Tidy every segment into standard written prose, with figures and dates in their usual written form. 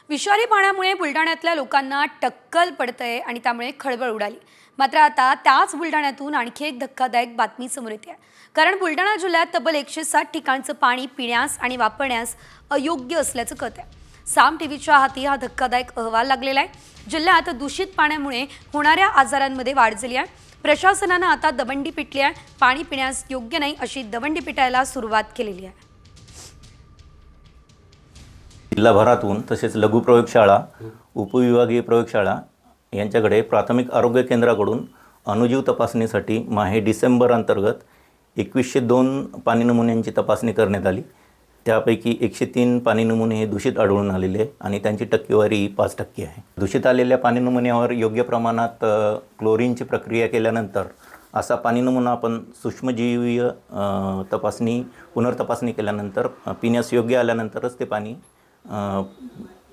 विषारी पाण्यामुळे बुलढाण्यातल्या लोकांना टक्कल पडतंय आणि त्यामुळे खळबळ उडाली। मात्र आता त्याच बुलढाण्यातून आणखी एक धक्कादायक बातमी समोर येते आहे। कारण बुलढाणा जिल्ह्यात तब्बल 160 ठिकाणचं पाणी पिण्यास आणि वापरण्यास अयोग्य असल्याचं कळतंय। साम टीव्हीच्या हाती हा धक्कादायक अहवाल लागलेला आहे। जिल्ह्यात दूषित पाण्यामुळे होणाऱ्या आजारांमध्ये वाढ झाली आहे। प्रशासनाने आता दवंडी पिटली आहे। पाणी पिण्यास योग्य नाही अशी दवंडी पिटायला सुरुवात केलेली आहे। जिल्हाभरातून तसेच लघु प्रयोगशाळा, उपविभागीय प्रयोगशाळा यांच्याकडे प्राथमिक आरोग्य केंद्राकडून अणुजीव तपासणीसाठी माहे डिसेंबर अंतर्गत 2102 पाणी नमुन्यांची तपासणी करण्यात आली। त्यापैकी 103 पाणी नमुने हे दूषित आढळून आलेले आणि त्यांची टक्केवारी 5% आहे। दूषित आलेल्या पाणी नमुन्यावर योग्य प्रमाणात क्लोरीनची प्रक्रिया केल्यानंतर असा पाणी नमुना आपण सूक्ष्मजीवीय तपासणी पुनर्तपासणी केल्यानंतर पिण्यास योग्य आल्यानंतरच ते पाणी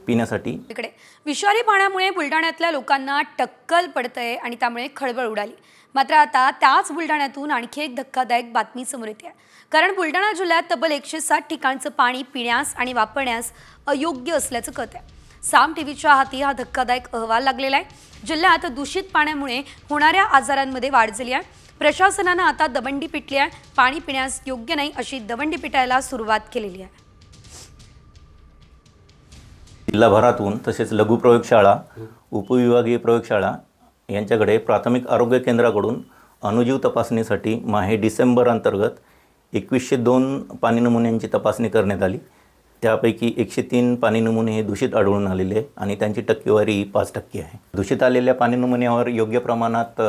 पिण्यासाठी। इकडे विषारी पाण्यामुळे बुलढाण्यातल्या लोकांना टक्कल पडतंय आणि त्यामुळे खळबळ उडाली। मात्र आता त्याच बुलढाण्यातून आणखी एक धक्कादायक बातमी समोर येते आहे। कारण बुलढाणा जिल्ह्यात तब्बल 160 ठिकाणचं पाणी पिण्यास आणि वापरण्यास अयोग्य असल्याचं कळतंय। साम टीव्हीच्या हाती हा धक्कादायक अहवाल लागलेला आहे। जिल्ह्यात दूषित पाण्यामुळे होणाऱ्या आजारांमध्ये वाढ झाली आहे। प्रशासनाने आता दवंडी पिटली आहे। पाणी पिण्यास योग्य नाही अशी दवंडी पिटायला सुरुवात केलेली आहे। जिल्हाभरातून तसेच लघु प्रयोगशाळा, उपविभागीय प्रयोगशाळा यांच्याकडे प्राथमिक आरोग्य केंद्राकडून अणुजीव तपासणीसाठी माहे डिसेंबर अंतर्गत 2102 पाणी नमुन्यांची तपासणी करण्यात आली। त्यापैकी 103 पाणी नमुने हे दूषित आढळून आलेले आणि त्यांची टक्केवारी 5% आहे। दूषित आलेल्या पाणी नमुन्यावर योग्य प्रमाणात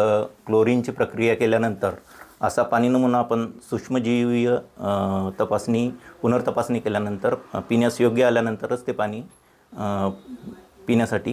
क्लोरीनची प्रक्रिया केल्यानंतर असा पाणी नमुना आपण सूक्ष्मजीवीय तपासणी पुनर्तपासणी केल्यानंतर पिण्यास योग्य आल्यानंतरच ते पाणी पिण्यासाठी